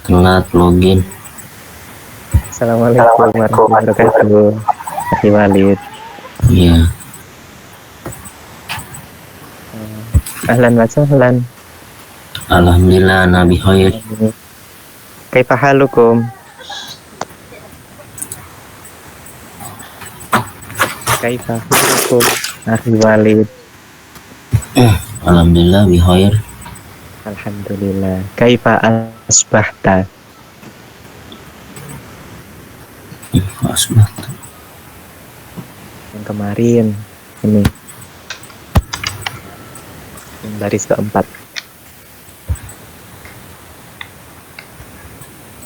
telat login. Assalamualaikum warahmatullahi wabarakatuh. Akhi Walid. Iya. Ahlan wa sahlan. Alhamdulillah nabi khair. Kaifa halukum? Kaifa halukum? Akhi Walid. Alhamdulillah bi khair. Alhamdulillah. Kaifa asbahta? Asbah. Yang kemarin ini. Yang baris keempat.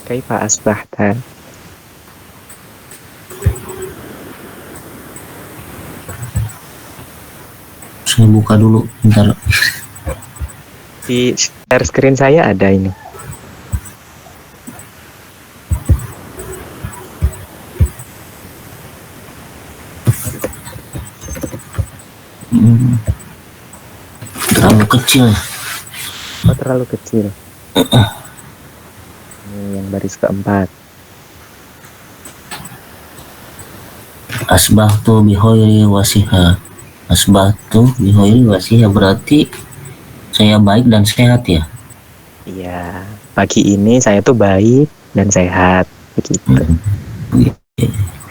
Kaifa asbahta? Saya buka dulu bentar. Di share screen saya ada ini. Terlalu kecil. Oh, terlalu kecil. Ini yang baris keempat. Asbahtu bi khairi wasiha. Asbahtu bi khairi wasiha berarti saya baik dan sehat ya. Iya, pagi ini saya tuh baik dan sehat begitu.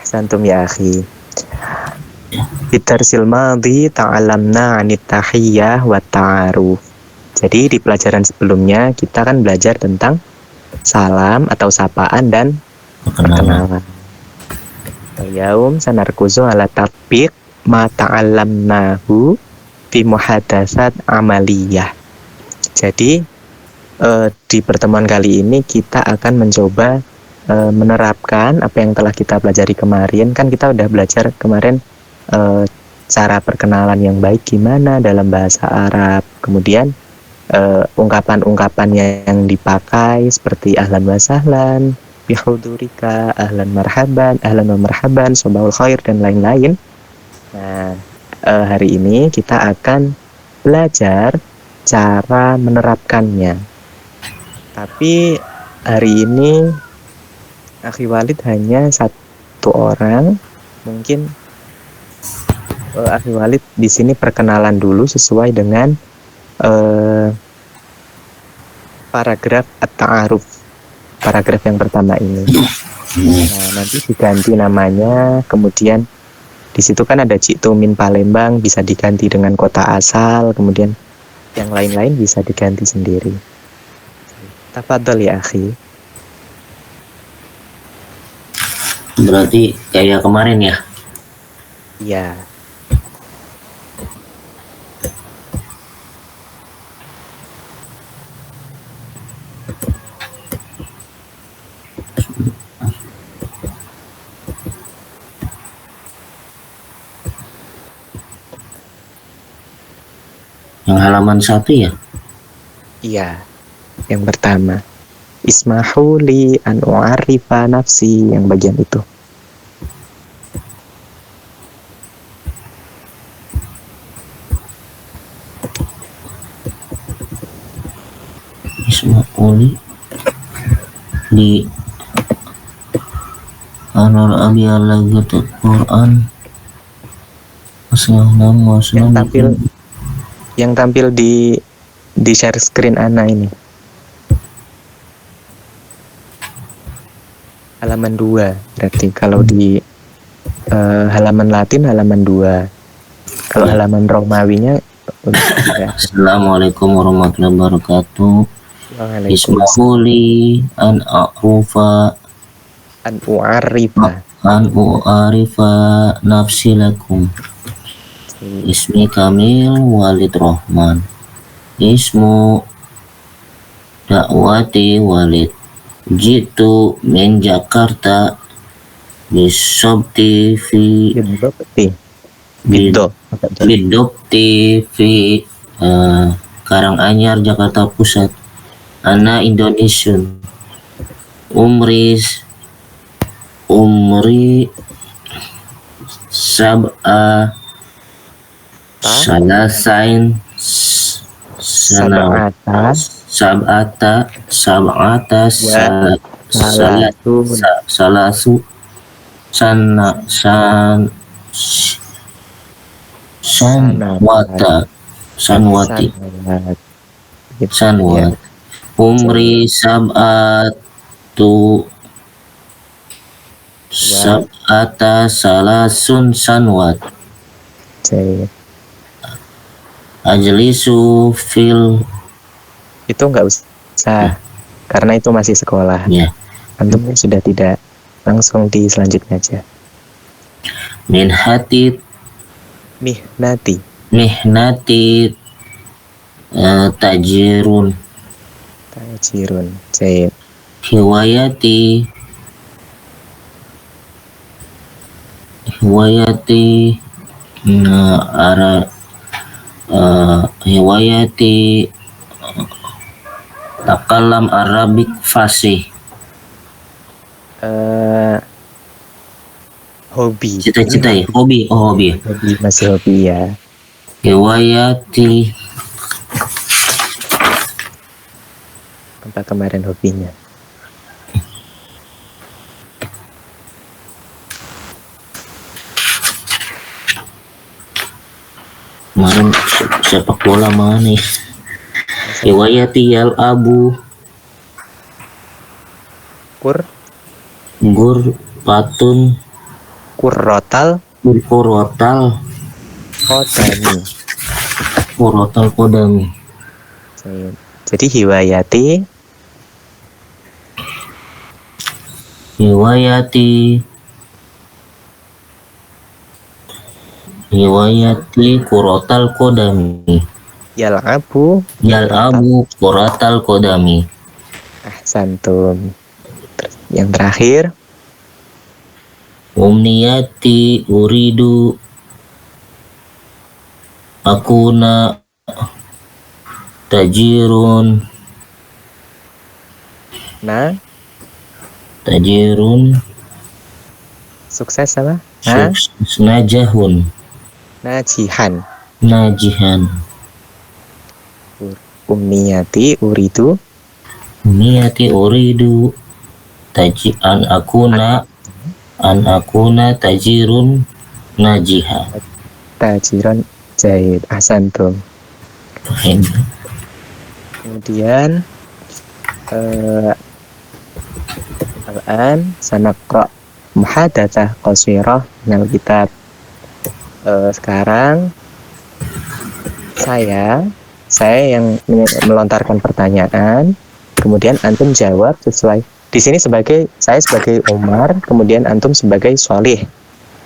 Santum ya akhi. Bidarsil madhi ta'alamna 'anit tahiyyah wa ta'aruf. Jadi di pelajaran sebelumnya kita kan belajar tentang salam atau sapaan dan perkenalan. Yaum sanarkuzu ala tatbiq ma ta'allamnahu fi muhadatsat amaliyah. Jadi di pertemuan kali ini kita akan mencoba menerapkan apa yang telah kita pelajari kemarin. Kan kita udah belajar kemarin cara perkenalan yang baik gimana dalam bahasa Arab. Kemudian ungkapan-ungkapan yang dipakai seperti ahlan wa sahlan, bihudurika, ahlan wa marhaban, sobahul khair dan lain-lain. Nah, hari ini kita akan belajar cara menerapkannya. Tapi hari ini Akhi Walid hanya satu orang. Mungkin Akhi Walid di sini perkenalan dulu sesuai dengan paragraf at-ta'aruf, paragraf yang pertama ini. Nah, nanti diganti namanya, kemudian di situ kan ada Jitu min Palembang, bisa diganti dengan kota asal, kemudian yang lain-lain bisa diganti sendiri. Tafadhol ya akhi. Berarti kayak kemarin ya. Iya. Yang halaman 1 ya. Iya. Yang pertama. Ismahu li an u'arifa nafsi, yang bagian itu. Ismauli di Anur Abi Al-Lagatul Quran yang tampil di share screen Ana ini. Halaman 2 berarti kalau di halaman Latin halaman 2. Kalau halaman Romawinya ya. Assalamualaikum warahmatullahi wabarakatuh. Ismauli an u'arifa nafsi lakum. Ismi Kamil Walid Rahman. Ismu Dakwati Walid. Jitu min Jakarta bisabti fi bidopti fi Karanganyar Jakarta Pusat. Ana Indonesian. Umri sab'a salasain sab'ata Salasun. salasu Sanawat. sanwati Sanawat. Gitu, ya. sanwat umri sab'ata salasun sanwat Jadi, ajlisu fil itu nggak usah karena itu masih sekolah. ya Antum sudah tidak, langsung di selanjutnya aja. mihnati Mihnati tajirun tajirun. Jadi, hiwayati ara hiwayati takalam Arabik fasih hobi. cita-cita ya hobi Hobi, masih hobi ya. hiwayati Apa kemarin hobinya? kemarin sepak bola mana nih hiwayati yal abu gur patun Kurrotal korotal kodami. Jadi hiwayati korotal kodami yal abu korotal kodami ahsantum. Terus yang terakhir umniyati uridu akuna tajirun sukses apa? najahun Najihan. Umniyati uridu an akuna tajirun najihan. Tajiran jahid. Ahsantum. Kemudian al-an sanaqra muhadatsah qasirah minal kitab. Sekarang saya yang melontarkan pertanyaan, kemudian antum jawab sesuai. Di sini saya sebagai Umar, kemudian antum sebagai Sholih.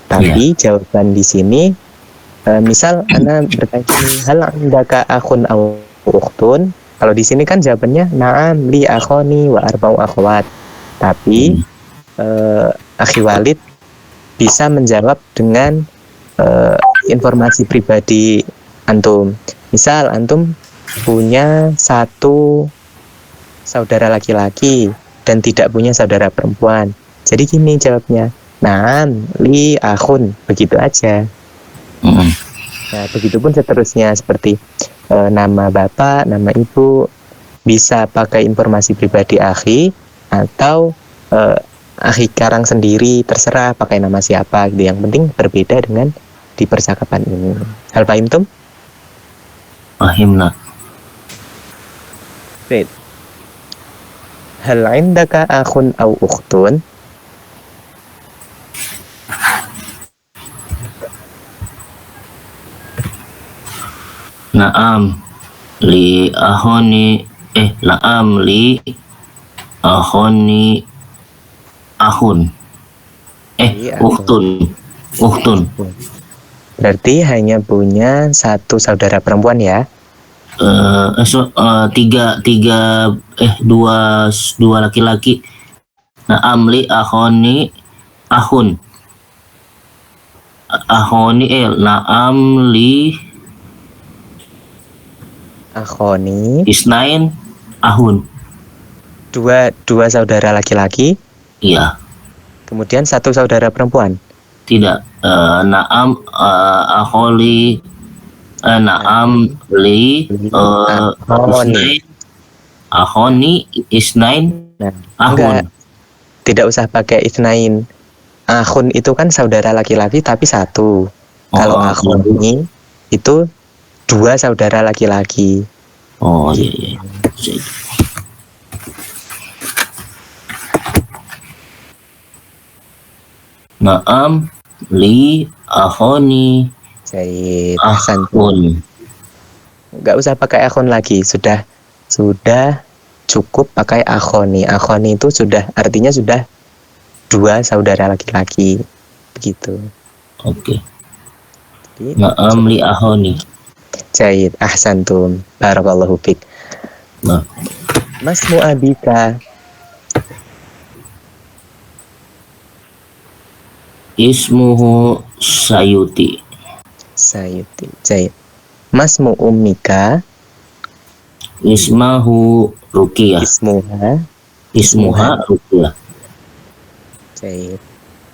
Tapi jawaban di sini, misal ana bertanya, hal indaka akhun aw ukhtun? Kalau di sini kan jawabannya na'am li akhoni wa arba'u akhwat. Tapi akhi Walid bisa menjawab dengan informasi pribadi antum. Misal antum punya satu saudara laki-laki dan tidak punya saudara perempuan. Jadi gini jawabnya, na'am li akhun, begitu aja. Nah, begitupun seterusnya seperti nama bapak, nama ibu, bisa pakai informasi pribadi akhi atau akhi karang sendiri, terserah pakai nama siapa gitu. Yang penting berbeda dengan di percakapan ini. Hal paham tum? Pahimna. Baik. Hal indaka akhun aw ukhtun? Naam li ahoni naam li ahoni ahun ukhtun. Berarti hanya punya satu saudara perempuan ya? Dua laki-laki. Naam li ahoni ahun. Naam li akhoni isnain ahun. Dua saudara laki-laki. Iya. Kemudian satu saudara perempuan. Tidak. Naam aholi naam li ahoni Ahoni isnain Nah, ahun. enggak, tidak usah pakai itsnain. Akhun itu kan saudara laki-laki tapi satu. Kalau akhoni itu dua saudara laki-laki. Oh iya Gitu. iya. Naam li ahoni Jadi ahun. nggak usah pakai akhun lagi, sudah cukup pakai akhoni. Akhoni itu sudah artinya sudah dua saudara laki-laki begitu. Oke. Jadi, Naam li ahoni. Jahid, ahsantum, barakallahu fik. Nah, Masmu abika, ismuhu Sayuti. Sayuti, Jahid. Masmu ummika, Ismahu Ruqiyah. Ismuha, Ismuha Ruqiyah. Jahid.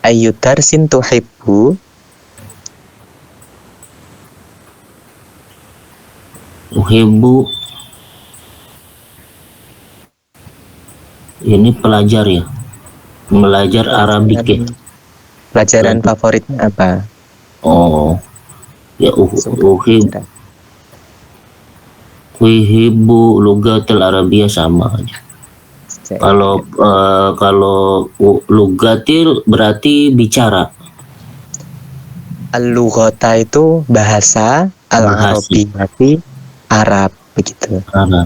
Ayu darsin tuhibbu, Uhibbu. Ini pelajar ya. Belajar Arabik ya. pelajaran favoritnya apa? Oh. Ya Pelajaran. uhibbu lugatil Arabiyah sama aja. Kalau lugatil berarti bicara. Al-lughata itu bahasa, al-arabiyati Arab begitu. Arab.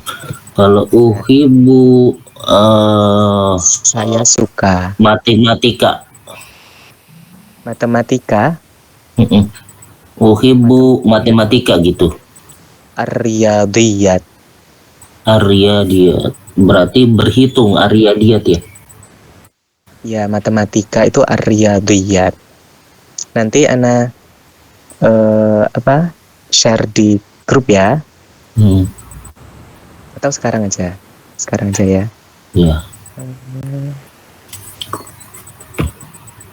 Kalau uhibbu Saya suka matematika. matematika, Uhibbu matematika gitu. ar-riyadiyat. Ariyadiyat. Berarti berhitung ariyadiyat ya. Ya, matematika itu ar-riyadiyat. Nanti ana share di grup ya. Atau sekarang aja ya. Ya.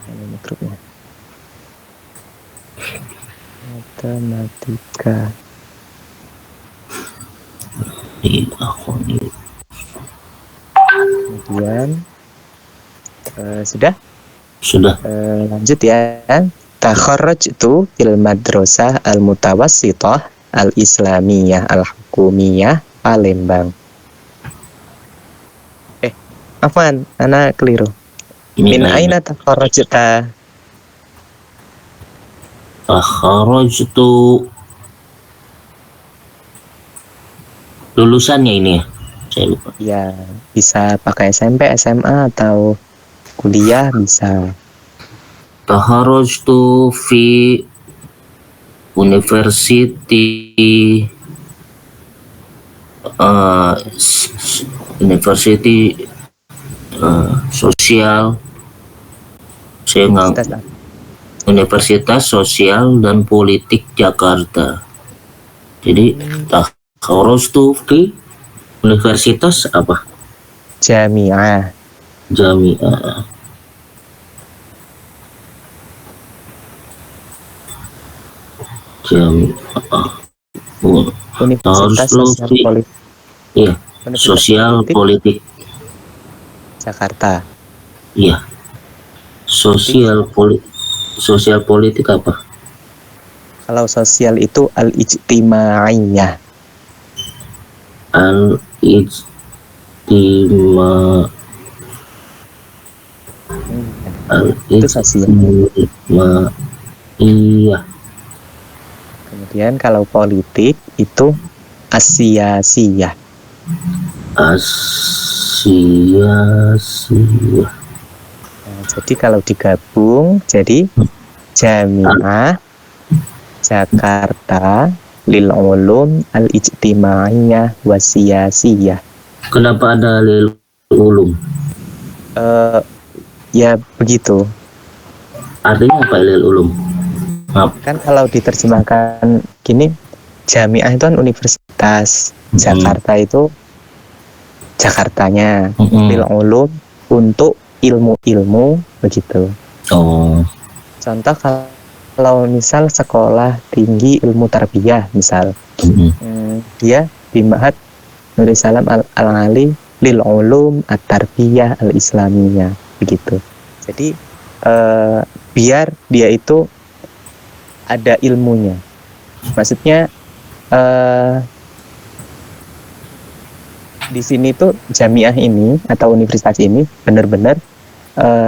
Ini grupnya. Matematika. Kemudian sudah lanjut ya. Takharrajtu fil madrasah al-mutawassithah al-islamiyah al-hukumiyah Palembang. Afwan, ana keliru. Min aina takharrajta? Takharrajtu lulusannya ini ya. Saya lupa. Ya, bisa pakai SMP, SMA atau kuliah bisa. Takharrajtu fi university sosial. Saya Universitas Sosial dan Politik Jakarta. Jadi takharrajtu fi universitas apa? Jami'ah. Universitas Sosial Politik. Iya. Sosial Politik Jakarta. Iya. Sosial politik apa? Kalau sosial itu al-ijtimaiyah. Itu sosial. Iya. Kemudian kalau politik itu asiyasiyah. Nah, jadi kalau digabung jadi Jami'ah Jakarta lil ulum al ijtimaiyah wasiyasiyah. Kenapa ada lil ulum? Ya begitu. Artinya apa lil ulum? Kan kalau diterjemahkan gini, Jami'ah itu kan universitas, Jakarta itu Jakartanya, lil ulum untuk ilmu-ilmu begitu. Contoh kalau misal sekolah tinggi ilmu tarbiyah misal, dia di Ma'had Nuri Salam Al-Ali lil ulum at-tarbiyah al-islamiyah, begitu. Jadi biar dia itu ada ilmunya. Maksudnya di sini tuh jamiah ini atau universitas ini benar-benar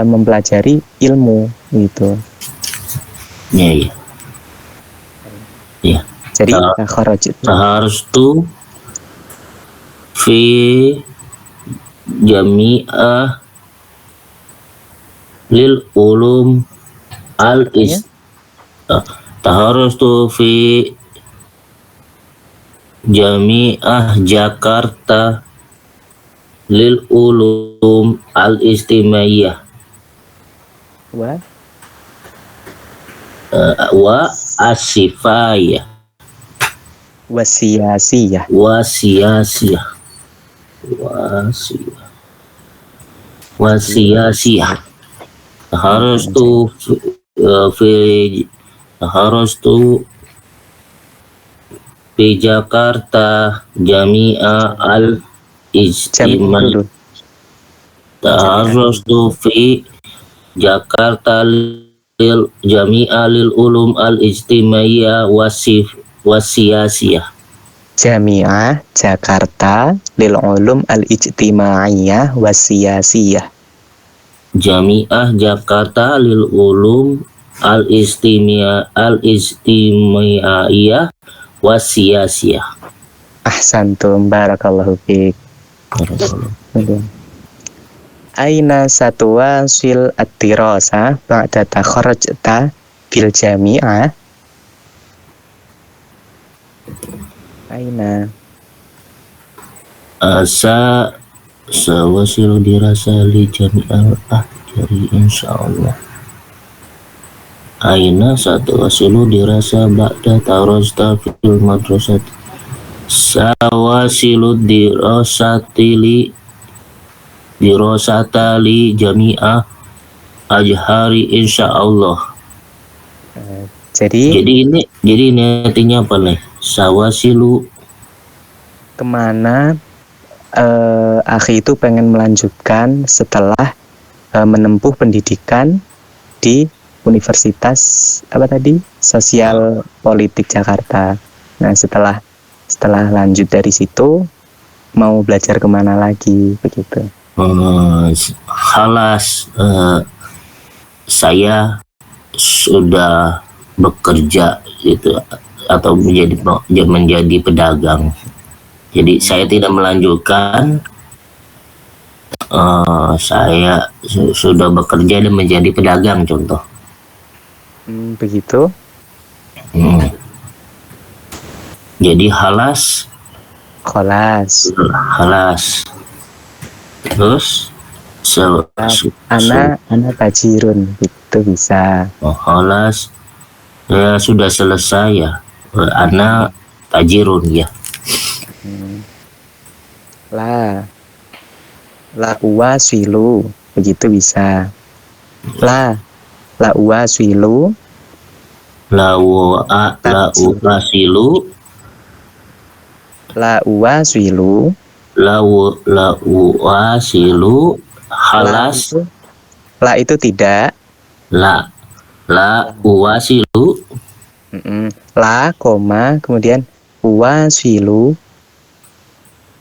mempelajari ilmu gitu. Iya. Iya. Jadi kharajtu Taharstu fi jami'ah lil ulum al is taharstu fi jami'ah Jakarta lil ulum al istimaiyah wa asifayah wasiyasiyah. Harus tuh di Jakarta Jami'ah al Ijtimai. Harus tuh di Jakarta lil Jami'ah lil ulum al Ijtimaiyah wasiyasiyah. Jami'ah Jakarta lil ulum al-ijtimaiyah wasiyasiyah. Jami'ah Jakarta lil ulum al ijtimaiyah wasiyasiyah. Ahsantum, barakallahu fiik. Aina satwasil at-tirasa ba'da takharrajta bil jami'ah. Aina sawasilu dirasa li jami'al jadi insyaallah. Aina satwasilu dirasa ba'da tarasta fil madrasat. Sawasilu dirasata li jami'ah ajhari insyaallah. Jadi ini artinya apa nih? Sawasilu kemana akhi itu pengen melanjutkan setelah menempuh pendidikan di Universitas apa tadi? Sosial Politik Jakarta. Nah, setelah lanjut dari situ mau belajar kemana lagi begitu? Halas saya sudah bekerja gitu atau menjadi pedagang. Jadi saya tidak melanjutkan. Saya sudah bekerja dan menjadi pedagang contoh. Begitu. Jadi halas. Terus ana tajirun itu bisa. Halas ya sudah selesai ya. Ana tajirun ya. La uwasilu begitu bisa. La uwasilu. La uwasilu halas. La itu tidak. La uwasilu. La koma kemudian uwasilu.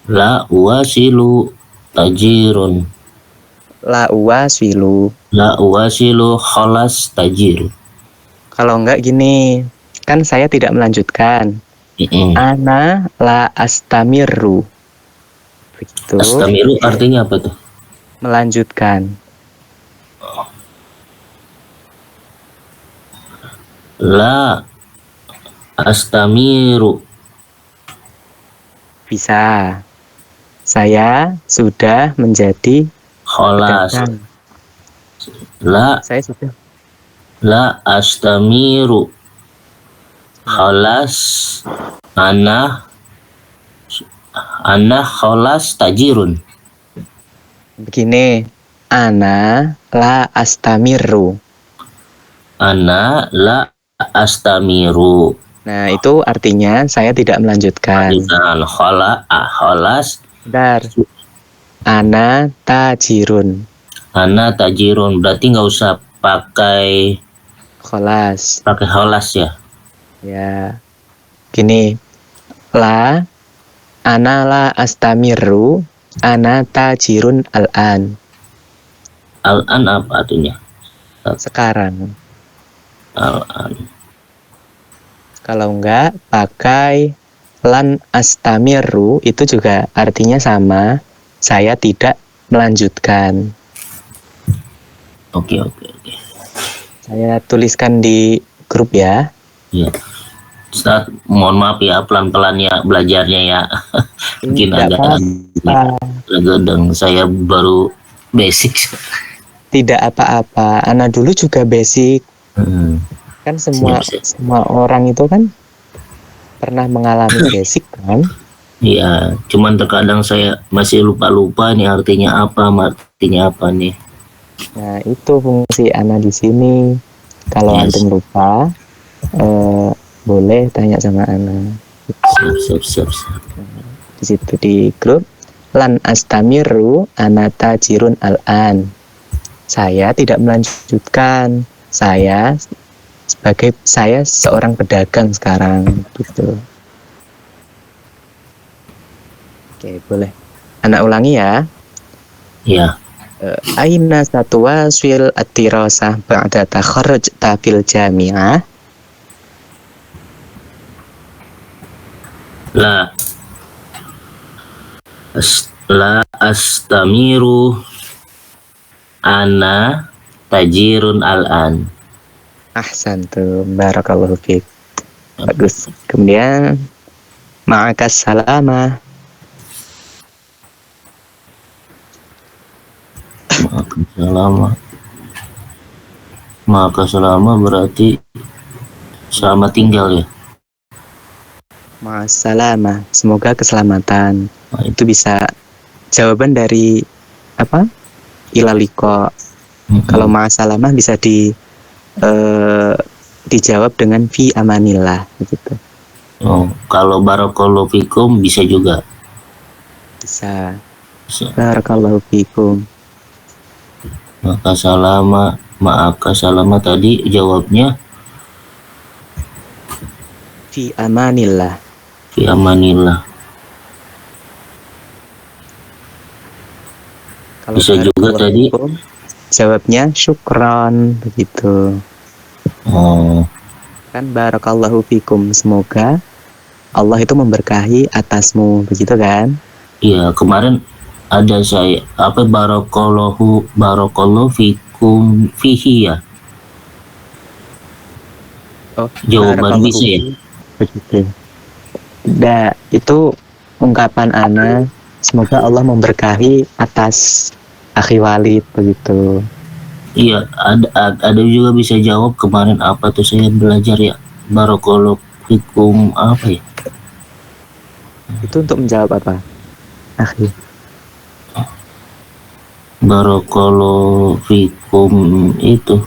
La uwasilu tajirun. La uwasilu halas tajir. Kalau enggak gini, kan saya tidak melanjutkan. Ana la astamiru. Begitu. Astamiru artinya apa tuh? Melanjutkan. La astamiru. Bisa. Saya sudah menjadi Kholas. Saya sudah. La astamiru. Kholas. Ana kholas tajirun. Begini. Ana la astamiru. Ana la astamiru. Nah, itu artinya saya tidak melanjutkan. Lanjutkan kholas. Bentar. Ana tajirun. Ana tajirun, berarti nggak usah pakai Kholas. kholas ya. Ya. Gini. Ana la astamiru. Ana tajirun al-an. Al-an apa artinya? Sekarang. Al-an. Kalau enggak, pakai lan astamiru, itu juga artinya sama. Saya tidak melanjutkan. Oke. Saya tuliskan di grup ya. Iya. Ustaz, mohon maaf ya, pelan-pelan ya belajarnya ya. Mungkin Tidak apa-apa. agak saya baru basic. Tidak apa-apa. Ana dulu juga basic. Kan semua orang itu kan pernah mengalami basic kan? Iya, cuman terkadang saya masih lupa nih artinya apa nih. Nah, itu fungsi Ana di sini. Kalau antum lupa, boleh tanya sama Ana. Siap. Di situ di grup lan astamiru ana tajirun al-an. Saya tidak melanjutkan. Saya seorang pedagang sekarang gitu. Oke, boleh. Ana ulangi ya. Ya. Aina satwasil at-tirasah ba'da takharrajta fil jami'ah. La astamiru ana tajirun al-an. Ahsantum, barakallahu fiik. Bagus. Kemudian ma'akas salama. Maka selama berarti selamat tinggal ya. Ma'asalama, semoga keselamatan. Itu bisa jawaban dari apa? Ilaliko. Kalau ma'asalamah bisa dijawab dengan fi amanillah gitu. Oh, kalau barakallahu fikum bisa juga. Bisa. Barakallahu fikum. Maka salama tadi jawabnya fi amanillah. Fi amanillah. Kalau bisa juga tadi jawabnya syukron begitu. Oh. Kan barakallahu fikum, semoga Allah itu memberkahi atasmu begitu kan? Iya, kemarin ada saya barakallahu fikum fihi ya. Oh, jawaban bisa ya. Begitu. Itu ungkapan Ana, semoga Allah memberkahi atas akhi Walid begitu. Iya, ada juga bisa jawab kemarin apa tuh saya belajar ya. Barakallahu fikum apa ya? Itu untuk menjawab apa? Akhi. Barakallahu fikum itu.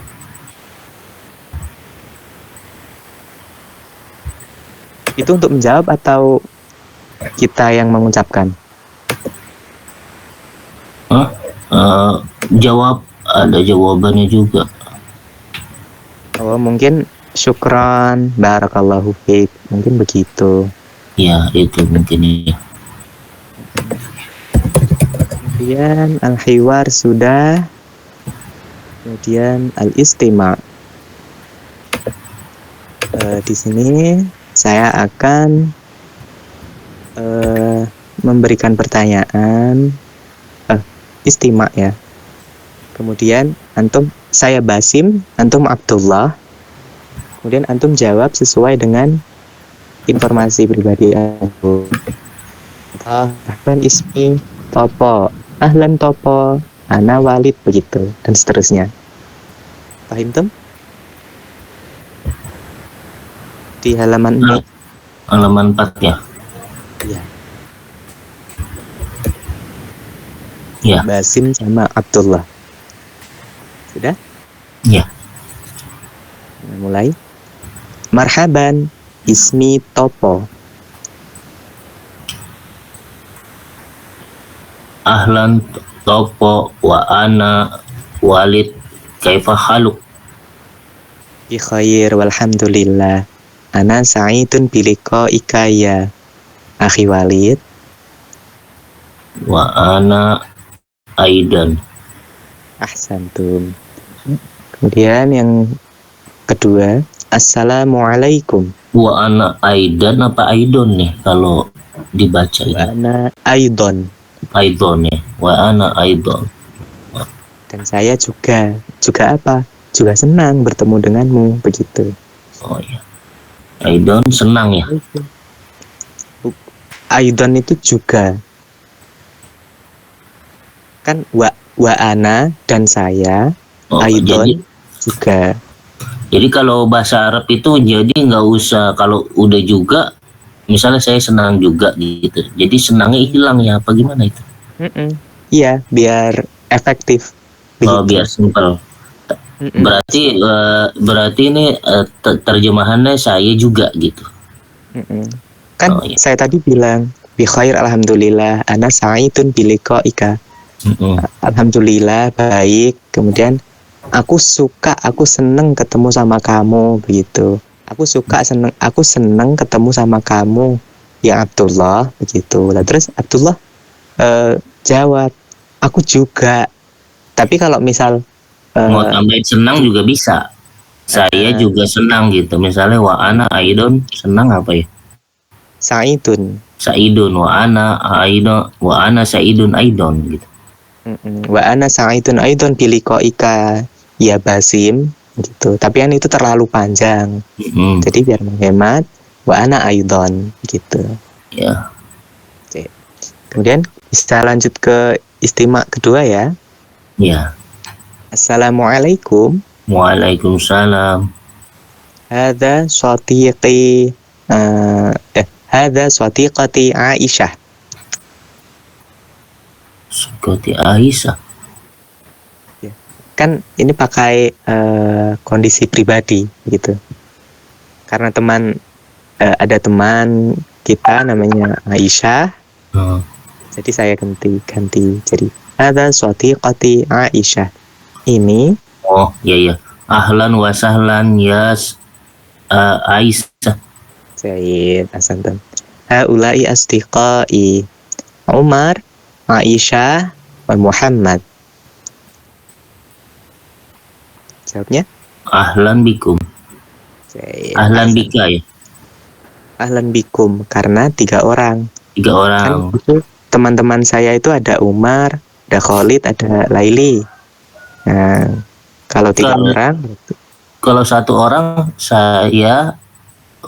Itu untuk menjawab atau kita yang mengucapkan? Jawab, ada jawabannya juga. Oh, mungkin syukran, barakallahu fiik, mungkin begitu. Ya, itu mungkin ya. Kemudian al-hiwar sudah. Kemudian al-istima'. Di sini saya akan memberikan pertanyaan istima' ya. Kemudian saya Basim, antum Abdullah. Kemudian antum jawab sesuai dengan informasi pribadi antum. Ahlan ismi topo, ahlan topo, ana Walid begitu dan seterusnya. Paham tem? Di halaman 4. Halaman 4 ya. Iya. Ya. Basim sama Abdullah. Sudah? Ya. Mulai. Marhaban. ismi topo. Ahlan topo wa ana Walid kaifa haluk. Bi khair walhamdulillah. Ana sa'idun biliqa'ika ya akhi Walid. Wa ana aidan. Ahsantum. Kemudian yang kedua, assalamualaikum. Wa ana aidan apa aidon nih kalau dibaca Wa ini? ana aidon. Aidon ya. Wa ana aidon. Dan saya juga apa? Juga senang bertemu denganmu, begitu. Oh ya. Aidon senang ya. Aidon itu juga. Kan wa ana dan saya, Oh, aidon juga. jadi kalau bahasa Arab itu jadi nggak usah kalau udah juga, misalnya saya senang juga gitu. Jadi senangnya hilang ya apa gimana itu? Iya, biar efektif. Oh, Begitu. biar simpel. Berarti ini terjemahannya saya juga gitu. Kan Oh, iya. saya tadi bilang bi khair alhamdulillah ana sa'idun biliqa'ika. Alhamdulillah baik. Kemudian aku seneng ketemu sama kamu, begitu. Aku seneng ketemu sama kamu ya Abdullah, begitu. Lah terus Abdullah jawab, aku juga. Tapi kalau misal Mau tambahin senang juga bisa. Saya juga senang gitu. Misalnya wa ana aidon senang apa ya? sa'idun. Saidun wa ana aidon wa ana saidun aidon gitu. Wa ana sa'idun aidon biliqa'ika ya Basim, gitu. Tapi kan itu terlalu panjang. Jadi biar menghemat wa ana aidon gitu. Ya. Oke. Kemudian bisa lanjut ke istimak kedua ya. Ya. Assalamualaikum. Waalaikumsalam. Hadza shatiqi hadza shatiqati Aisyah. Seperti Aisyah. Kan ini pakai kondisi pribadi gitu. Karena ada teman kita namanya Aisyah. Jadi saya ganti. Jadi hadza shatiqati Aisyah. Ini oh iya. Ahlan wa sahlan ya Aisyah. Sayyid Hasantan. Haulai asdiqai Umar, Aisyah, wa Muhammad. Jawabnya? Ahlan bikum. Ahlan bika ya. Ahlan bikum, karena 3 orang. 3 orang. Kan itu teman-teman saya itu ada Umar, ada Khalid, ada Laili. Nah, kalau 3 orang. Kalau 1 orang saya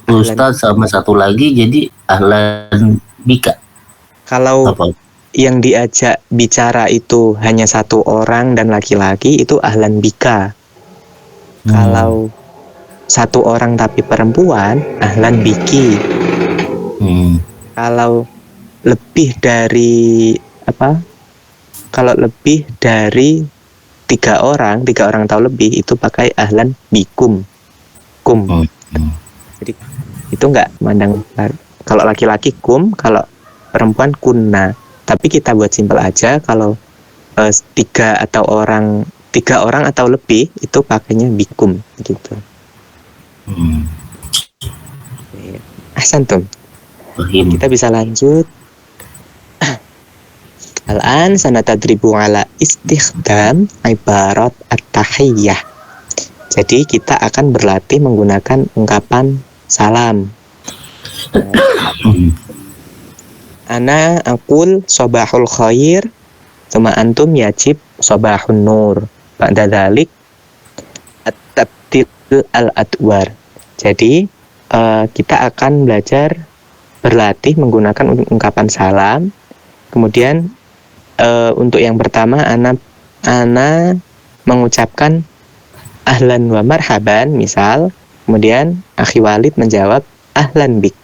Ustaz sama 1 lagi jadi ahlan bika. Kalau apa? Yang diajak bicara itu hanya 1 orang dan laki-laki, itu ahlan bika. Kalau 1 orang tapi perempuan, ahlan biki. Kalau lebih dari Kalau lebih dari 3 orang atau lebih, itu pakai ahlan bikum. Jadi itu nggak mandang, kalau laki-laki kum, kalau perempuan kunna. Tapi kita buat simpel aja, kalau 3 orang atau lebih itu pakainya bikum gitu. Ahsantum. Kita bisa lanjut. Al-an sanatadribu ala istikhdam ibarat at-tahiyyah. Jadi kita akan berlatih menggunakan ungkapan salam. Ana aqul sabahul khair, tsumma antum yajib sabahun nur. Ba'da dzalik at-tabdil al-adwar. Jadi kita akan belajar berlatih menggunakan ungkapan salam. Kemudian untuk yang pertama ana mengucapkan ahlan wa marhaban misal, kemudian akhi Walid menjawab ahlan bik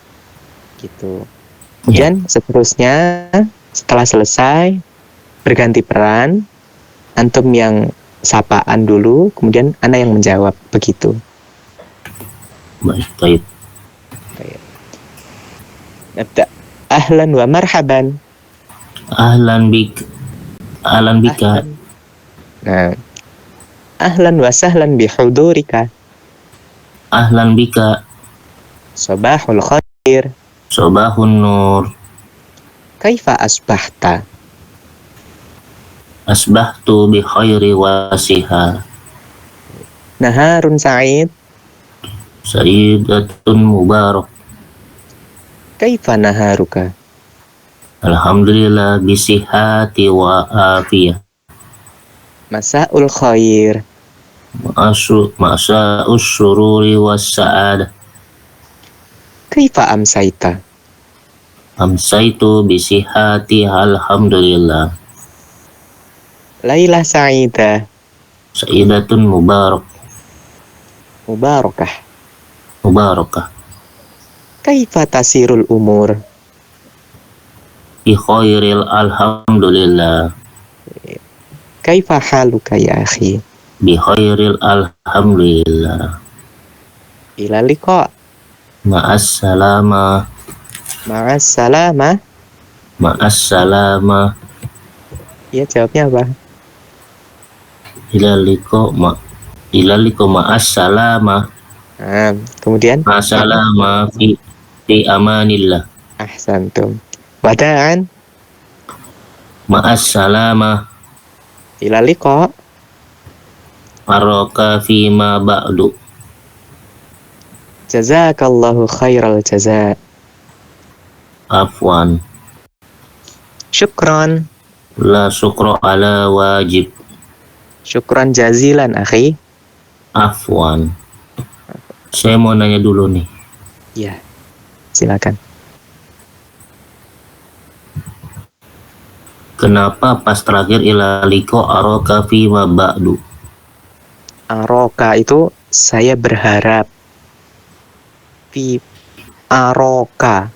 gitu. Kemudian seterusnya setelah selesai berganti peran, antum yang sapaan dulu, kemudian ana yang menjawab, begitu. Baik. Nabda. Ahlan wa marhaban. Ahlan bik. Ahlan bika. Ahlan. Nah, ahlan wa sahlan bihudurika. Ahlan bika. Sabahul khair. Sobahun nur. Kaifa asbahta? Asbahtu bi khairi wasiha. Naharun sa'id. Sayyidatun mubarak. Kaifa naharuka? Alhamdulillah bisihati wa afiyah. Masa'ul khair. Ma'asa'us sururi was sa'adah. Kaifa amsaita? Amsaitu bisihati alhamdulillah. Lailah sa'idah. Sayyidatun mubarak. Mubarakah. Mubarakah. Kaifa tasirul umur? Bi khairil alhamdulillah. Kaifa haluka ya akhi? Bi khairil alhamdulillah. Ila liqa. Ma'as salama. Ma'as salama. Ma'as salama. Ya, jawabnya apa? Ila liqa ma'as salama. Nah, kemudian Ma'as salama fi amanillah. ahsantum. Wada'an. Ma'as salama. Ila liqa. Araka fi ma ba'du. Jazakallahu khairal jaza. Afwan. Syukran. La syukra ala wajib. Syukran jazilan akhi. Afwan. Saya mau nanya dulu nih. Ya, silakan. Kenapa pas terakhir ilaliko araka fi ma ba'du? Aroka itu saya berharap. Fi aroka.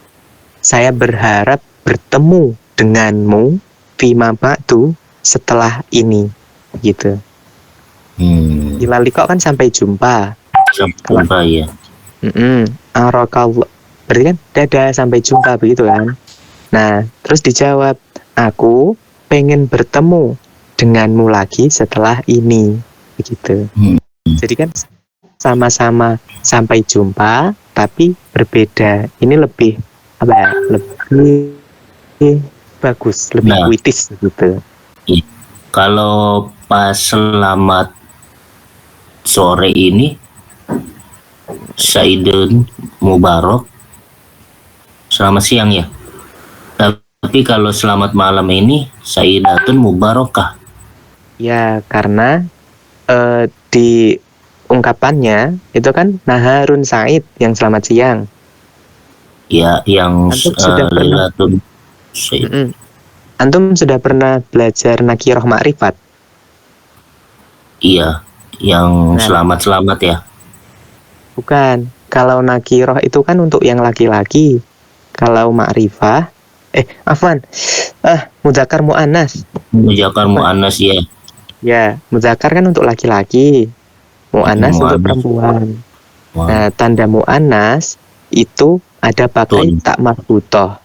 Saya berharap bertemu denganmu fi ma ba'du setelah ini. Gitu. Ilaliko kan sampai jumpa. Sampai jumpa ya. Aroka berarti kan dadah sampai jumpa begitu kan. Nah, terus dijawab, aku pengen bertemu denganmu lagi setelah ini, begitu. Jadi kan sama-sama sampai jumpa, tapi berbeda. Ini lebih apa ya? Lebih bagus, lebih puitis, gitu. Kalau pas selamat sore ini, Saidun Mubarak, selamat siang ya. Tapi kalau selamat malam ini Sayyidatun Mubarakah. Ya, karena di ungkapannya itu kan Naharun Said yang selamat siang. Ya, yang Lailatun Said. Antum sudah pernah belajar Nakiroh Ma'rifat? Iya, yang selamat-selamat ya. Bukan. Kalau Nakiroh itu kan untuk yang laki-laki. Kalau Ma'rifah Mudzakkar Mu'annas. Mudzakkar Mu'annas ya. Ya, Mudzakkar kan untuk laki-laki, Mu'annas untuk perempuan. Nah, tanda Mu'annas itu ada pakai tak marbutoh.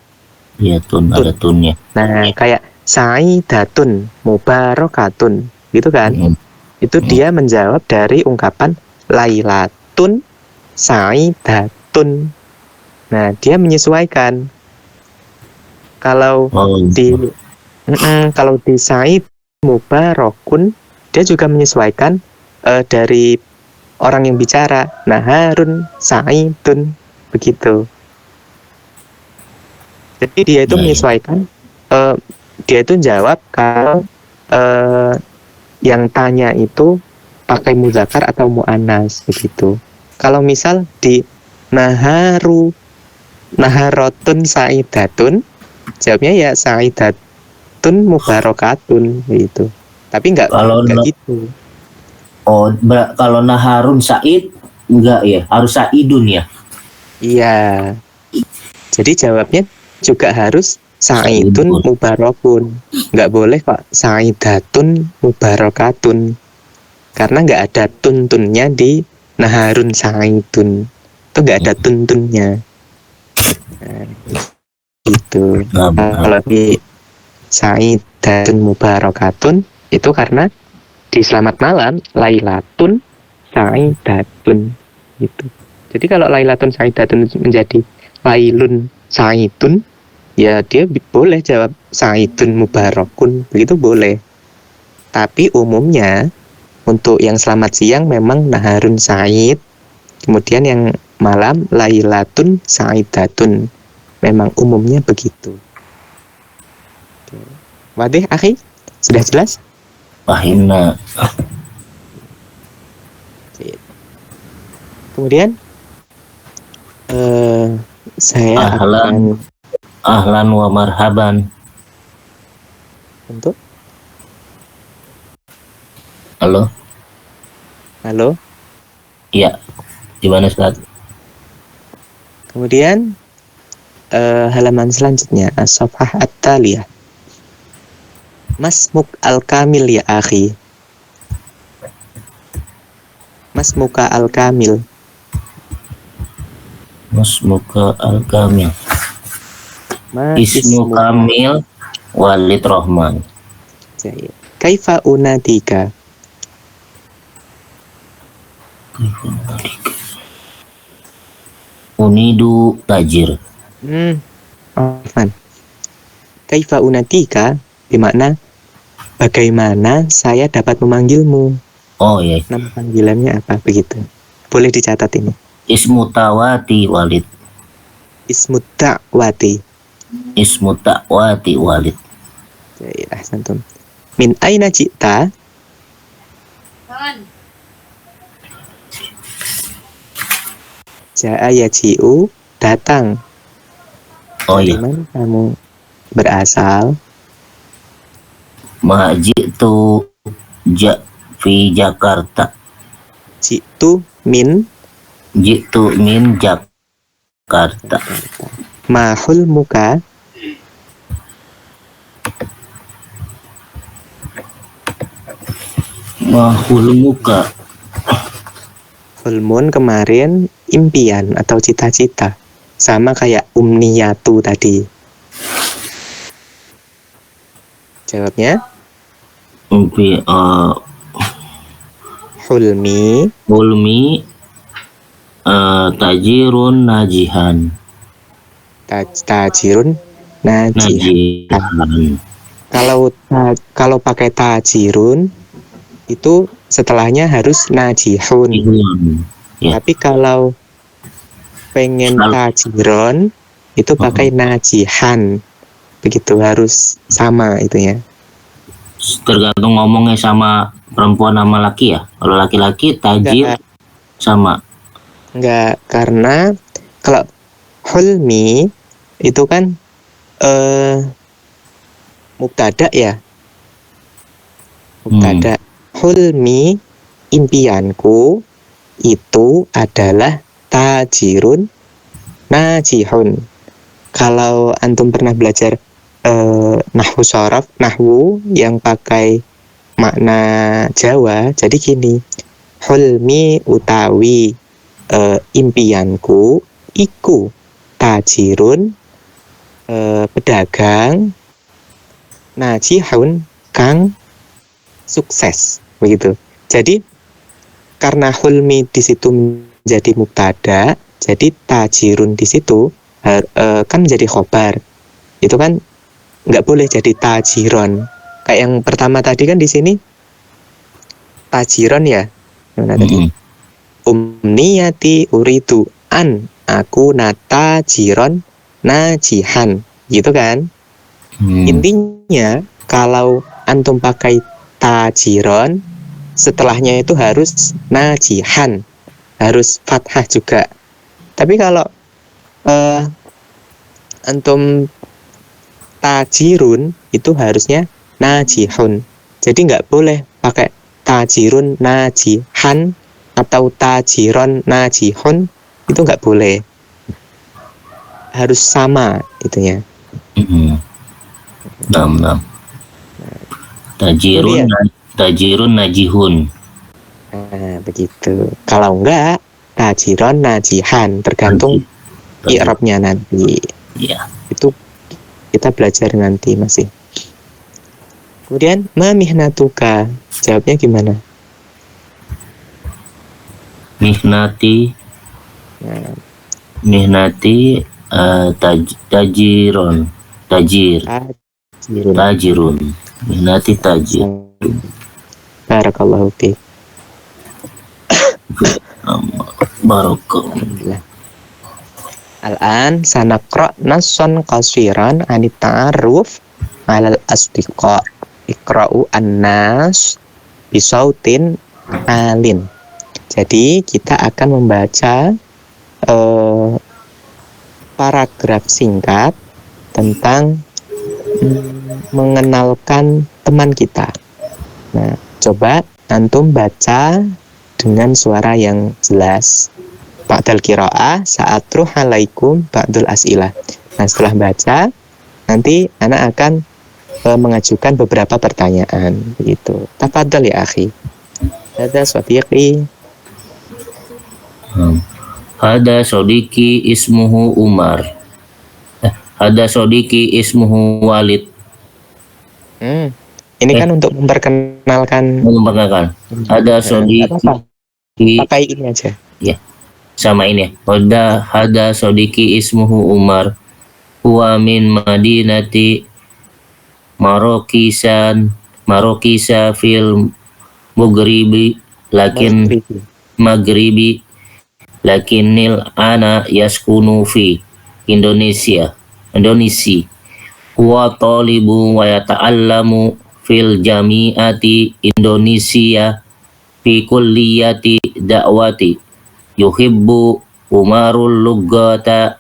Iya, ada tunnya. Nah, kayak Sa'idatun Mubarakatun, gitu kan? Itu dia menjawab dari ungkapan Lailatun Sa'idatun. Nah, dia menyesuaikan. Kalau kalau di Sa'id Mubarakun, dia juga menyesuaikan dari orang yang bicara. Naharun Sa'idun, begitu. Jadi dia itu menyesuaikan. Dia itu jawab kalau yang tanya itu pakai mudzakkar atau mu'annas, begitu. Kalau misal di Naharotun Sa'idatun, jawabnya ya Sa'idatun Mubarakatun, gitu. Tapi enggak gitu. Oh, kalau Naharun Sa'id enggak ya, harus Sa'idun ya. Iya. Jadi jawabnya juga harus Sa'idun Mubarakun. Enggak boleh kok Sa'idatun Mubarakatun. Karena enggak ada tuntunnya di Naharun Sa'idun. Itu enggak ada tuntunnya. gitu. Nah, Kalau di Sa'idatun Mubarakatun itu karena di selamat malam Lailatun Sa'idatun gitu. Jadi kalau Lailatun Sa'idatun menjadi Lailun Sa'idun, ya dia boleh jawab Sa'idun Mubarakun, begitu boleh. Tapi umumnya untuk yang selamat siang memang Naharun Sa'id, kemudian yang malam Lailatun Sa'idatun. Memang umumnya begitu. Wadih, akhi? Sudah jelas? Fahimna. Kemudian saya akan Ahlan wa marhaban. untuk Halo? halo. Iya. Gimana Ustaz? Kemudian halaman selanjutnya as-safhah at-taliyah. Masmuk al-kamil ya akhi. Masmuka al-kamil. Masmuka al-kamil. Ma Ismu Kamil Walid Rahman. Kaifa unadika. Unidu tajir. Afan. Kaifa unadika bermakna bagaimana saya dapat memanggilmu. Oh iya. Nama panggilannya apa begitu? Boleh dicatat ini. Ismu Tawati Walid. Ismut ta'wati. Ismu Tawati Walid. Ahsantum. Min aina ji'ta? Ja'a yaji'u, datang. Oh Dari iya. mana kamu berasal? Majitu fi Jakarta. Ji'tu min Jitu min Jakarta. mahul muka. Mahul muka. Hulmun kemarin impian atau cita-cita. Sama kayak umniyatu tadi. Jawabnya Umpi hulmi Ulmi tajirun najihan. tajirun najih. Najihan. Kalau pakai tajirun itu setelahnya harus najihun. Ya. Tapi kalau pengen tajiron itu pakai najihan. Begitu, harus sama itunya. Tergantung ngomongnya sama perempuan sama laki ya. Kalau laki-laki tajir sama. Enggak, karena kalau hulmi itu kan mubtada ya. Mubtada. Hulmi, impianku itu adalah tajirun najihun. Kalau antum pernah belajar nahwu sharaf, nahwu yang pakai makna Jawa, jadi gini. Hulmi utawi impianku iku tajirun pedagang najihun kang sukses, begitu. Jadi karena hulmi di situ menjadi mubtada, jadi tajirun di situ kan menjadi khobar. Itu kan nggak boleh jadi tajiron. Kayak yang pertama tadi kan di sini tajiron ya. Mana tadi? Umniyati uridu an aku natajiron najihan, gitu kan? Intinya kalau antum pakai tajiron, setelahnya itu harus najihan, harus fathah juga. Tapi kalau antum tajirun itu harusnya najihun. Jadi nggak boleh pakai tajirun najihan atau tajiron najihun, itu nggak boleh. Harus sama itunya. Nam. Tajirun najihun. Nah, begitu. Kalau enggak, tajiron najihan, tergantung i'rabnya nanti. Iya. Itu kita belajar nanti masih. Kemudian ma mihnatuka, jawabnya gimana? Mihnati Nah, tajiron, tajirun. tajirun. Mihnati tajir. Barakallahu fiik. Barokah. Alhamdulillah. Al-an sanaqra nassan qasiran anit ta'aruf 'alal asdiqa. Iqra'u an-nas bisautin alin. Jadi kita akan membaca paragraf singkat tentang mengenalkan teman kita. Nah, coba antum baca dengan suara yang jelas. Ba'dal qiraah sa'atruh alaikum ba'dul as'ilah. Nah, setelah baca, nanti anak akan mengajukan beberapa pertanyaan begitu. Tafadhal ya akhi. Hada sadiqi. Hada sodiki ismuhu Umar. Hada sodiki ismuhu Walid. Ini kan untuk memperkenalkan. Hada sodiki. Pakai ini aja. Ya. Sama ini. Hada sodiki ismuhu Umar. Huwa min madinati Marokisa fil Maghribi lakinnil ana yaskunu fi Indonesia. Huwa talibu wa yata'allamu fil jami'ati Indonesia fi kulliyati da'wati. Yuhibbu Umarul lugatal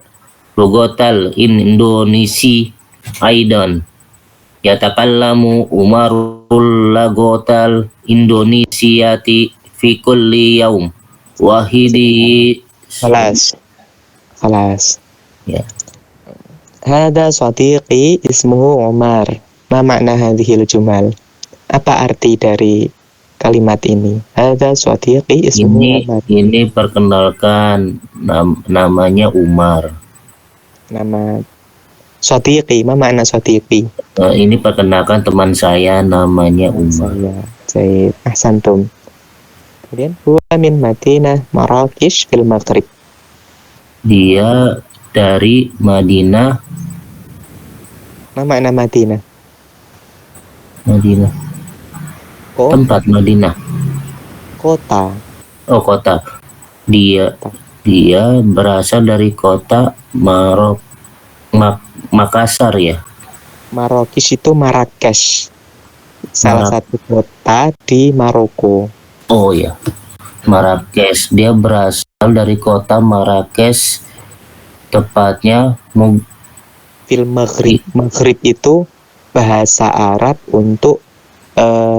Indonesi aidan. Yatakallamu Umarul lugatal Indonesiati fi kulli yaum wahidi. Khalas. Ya. Hada sadiqi ismuhu Umar. Ma makna hadhil jumal? Apa arti dari kalimat ini? Hada sadiqi ismuhu Umar. Ini perkenalkan namanya Umar. Nama sadiqi, ma makna sadiqi? Ini perkenalkan teman saya namanya Umar. Saya ahsantum. Kemudian huwa min Madinah Marrakesh fil Maghrib. Dia dari Madinah. Ma makna Madinah? Tempat Madinah. Kota. Oh, kota. Dia berasal dari kota Makassar ya. Marrakesh itu Marrakesh. Salah satu kota di Maroko. Oh ya. Marrakesh. Dia berasal dari kota Marrakesh. Tepatnya fil Maghrib. Maghrib itu bahasa Arab untuk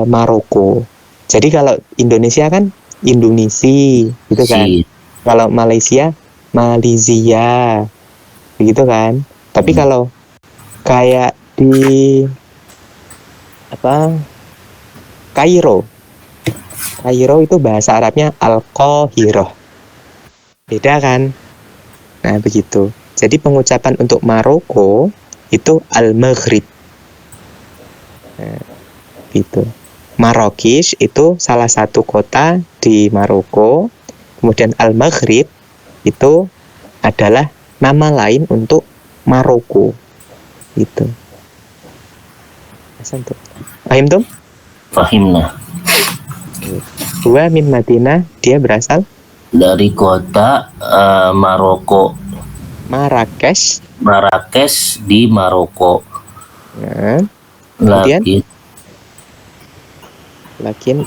Maroko. Jadi kalau Indonesia kan Indonesia gitu kan. Kalau Malaysia Malaysia begitu kan. Tapi kalau kayak di Kairo itu bahasa Arabnya Al-Qahirah. Beda kan? Nah, begitu. Jadi pengucapan untuk Maroko itu Al-Maghrib. Nah, gitu. Marrakesh itu salah satu kota di Maroko. Kemudian Al-Maghrib itu adalah nama lain untuk Maroko. Gitu. Paham tuh? Fahimna. Huwa min Madinah, dia berasal dari kota Maroko. Marrakesh di Maroko. Nah, kemudian lakin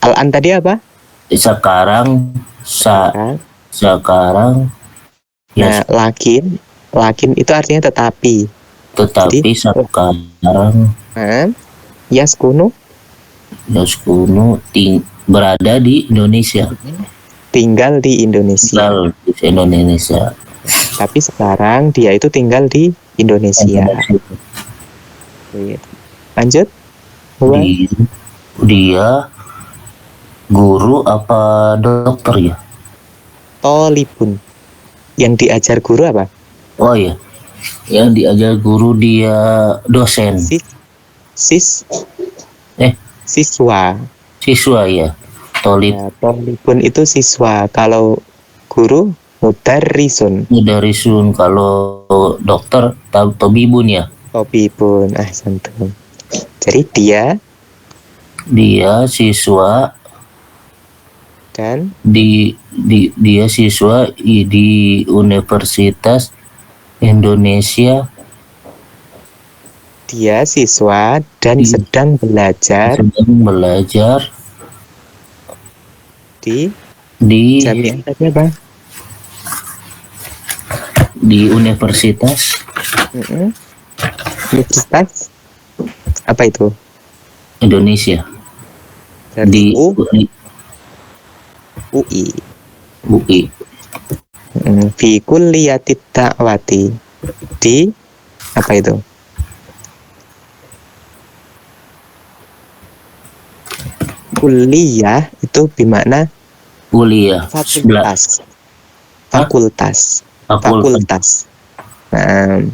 al-an tadi apa? Sekarang ya. Nah, lakin itu artinya tetapi. Jadi, sekarang yaskunu berada di Indonesia. Tinggal di Indonesia. Tapi sekarang dia itu tinggal di Indonesia. Lanjut. Dia guru apa dokter ya? Tolibun. Yang diajar guru apa? Oh iya. Yang diajar guru dia dosen. Sis Eh, siswa. siswa ya. Tolib Ya, tolibun itu siswa. Kalau guru mudarrisun. mudarisun. Kalau dokter tabibun ya. Tobibun. Santum. Jadi Dia siswa dan dia siswa di Universitas Indonesia. dia siswa dan sedang belajar di jamiah tadi apa? Di universitas. Universitas apa itu? Indonesia. Dari UI. Fi kulliyatit ta'wati. Di apa itu? Kuliah itu bermakna Kuliah. Fakultas. Nah,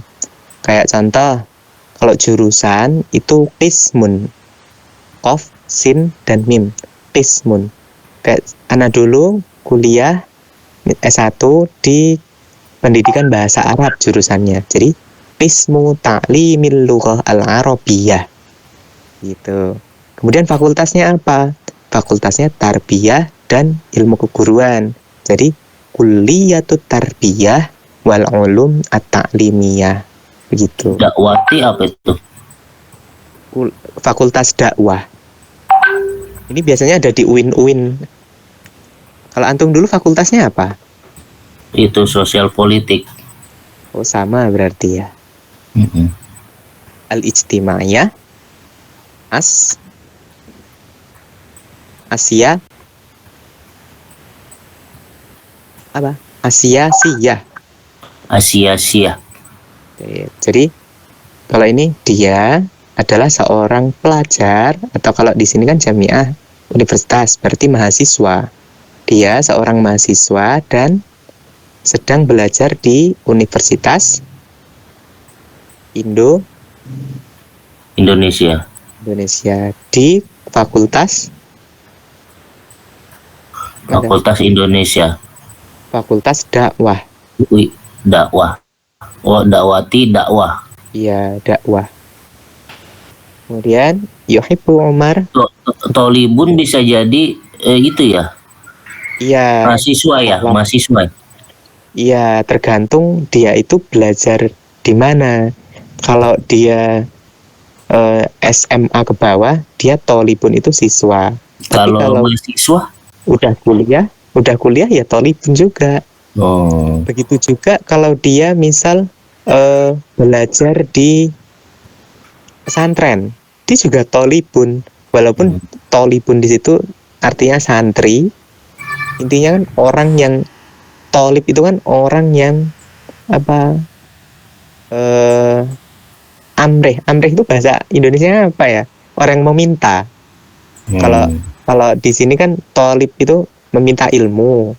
kayak contoh, kalau jurusan itu qismun, qaf, sin, dan mim. Qismun. Kayak anak dulu kuliah S1 di pendidikan bahasa Arab jurusannya. Jadi qismu ta'limil lughah al-arabiyyah. Gitu. Kemudian fakultasnya apa? Fakultasnya tarbiyah dan ilmu keguruan. Jadi kulliyatut tarbiyah wal ulum at-ta'limiyah. Begitu. Dakwati apa itu? Fakultas dakwah. Ini biasanya ada di UIN. Kalau antum dulu fakultasnya apa? Itu sosial politik. Oh, sama berarti ya. Al-ijtimaiyah, Asia apa? Asia-siyah. Jadi kalau ini dia adalah seorang pelajar, atau kalau di sini kan jamiah universitas, berarti mahasiswa. Dia seorang mahasiswa dan sedang belajar di Universitas Indonesia di Fakultas Indonesia. Fakultas dakwah. Dakwah. Oh, dakwati dakwah. Iya, dakwah. Kemudian yuhibbu Umar. Tolibun bisa jadi itu ya. Iya. Mahasiswa. Iya, tergantung dia itu belajar di mana. Kalau dia SMA ke bawah, dia tolibun itu siswa. Tapi kalau mahasiswa udah kuliah ya tolibun juga. Begitu juga kalau dia misal belajar di pesantren, dia juga tolibun. Walaupun tolibun di situ artinya santri, intinya kan orang yang tolib itu kan orang yang apa? Amreh itu bahasa Indonesia apa ya? Orang yang meminta. Kalau di sini kan tolib itu meminta ilmu,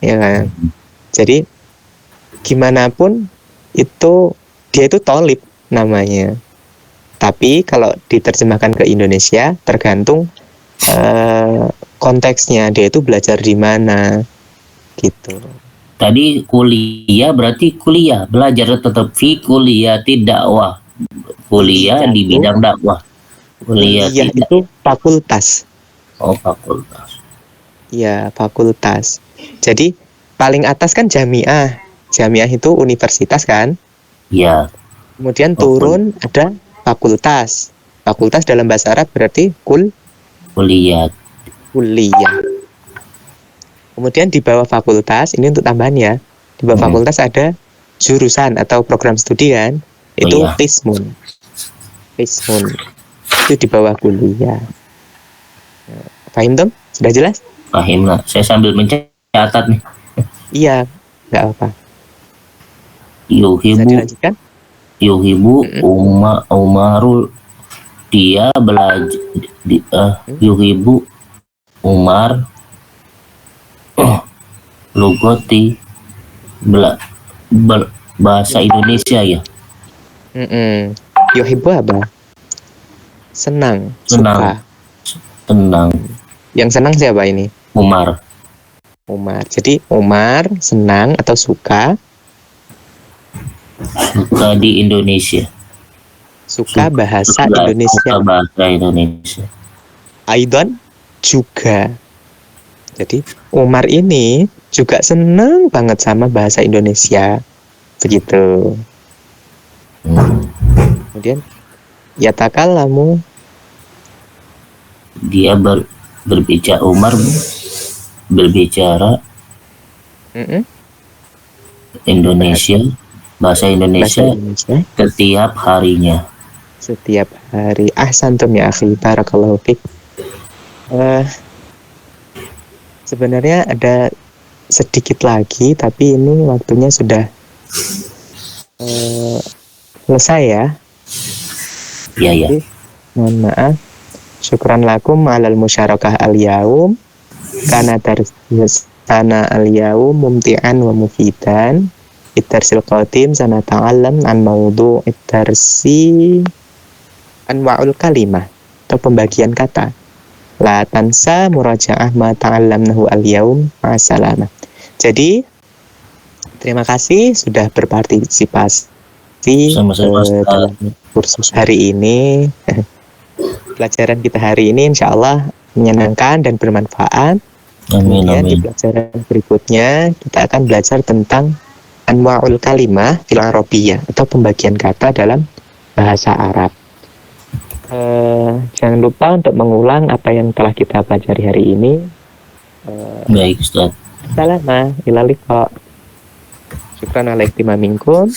ya kan? Jadi gimana pun itu dia itu tolib namanya. Tapi kalau diterjemahkan ke Indonesia tergantung konteksnya, dia itu belajar di mana gitu. Tadi kuliah berarti belajar tetap kuliah tidak dakwah. Kuliah di bidang dakwah. Kuliah itu fakultas. Oh, fakultas. Iya, fakultas. Jadi paling atas kan jamiah. Jamiah itu universitas kan? Iya. Kemudian turun ada fakultas. Fakultas dalam bahasa Arab berarti kuliah. Kemudian di bawah fakultas, ini untuk tambahan ya, di bawah fakultas ada jurusan atau program studi kan, itu qismun. Itu di bawah kuliah. Paham Tom? Sudah jelas? Paham lah, saya sambil mencatat nih. Iya, nggak apa. Yuhibu Umarul, dia belajar Yuhibu Umar lugoti Bahasa Indonesia ya. Yuhibbu apa? Senang, Senang. suka. Tenang. Yang senang siapa ini? Umar. Umar. Jadi Umar senang atau suka. Suka di Indonesia. Suka bahasa Suka Indonesia. bahasa Indonesia. Aidon juga. Jadi Umar ini juga senang banget sama bahasa Indonesia. Begitu. Kemudian yatakallamu. Dia berbicara, Umar berbicara Mm-mm. Indonesia, bahasa Bahasa Indonesia Indonesia setiap harinya. setiap hari. Ahsantum ya akhi, barakallahu fik. Sebenarnya ada sedikit lagi, tapi ini waktunya sudah selesai ya. Ya ya. Jadi, mohon maaf. Syukran lakum alal musyarakah al-yaum. Kana sana al-yaum mumti'an wa mufidan. Itarsil qadim sana ta'alam an maudu itarsi anwa'ul kalimah atau pembagian kata. La tansa murajaah ma ta'allamnahu al-yaum ma'asalamah. Jadi, terima kasih sudah berpartisipasi Sama-sama, Ustaz. dalam kursus hari ini. Pelajaran kita hari ini insya Allah menyenangkan dan bermanfaat. Amin Kemudian di amin. pelajaran berikutnya kita akan belajar tentang anwa'ul kalimah fil arabiyyah atau pembagian kata dalam bahasa Arab. Jangan lupa untuk mengulang apa yang telah kita pelajari hari ini. Baik Ustaz. Salamah, ila liqa. Syukran alaikum minkum.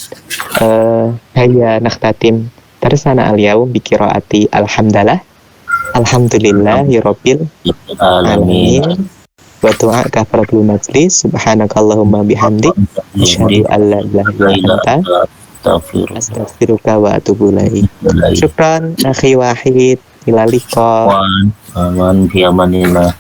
Hayya nakhtatim tarsana al-yaum bi qiraati alhamdulillah. Alhamdulillahi rabbil Alamin. alamin. Wa du'a kafaratul majlis. Subhanakallahumma bihamdik. Asyhadu an la ilaha illa anta. Astaghfiruka wa atubu ilaik. Syukran akhi Wahid. Ila liqa. Aman fi amanillah.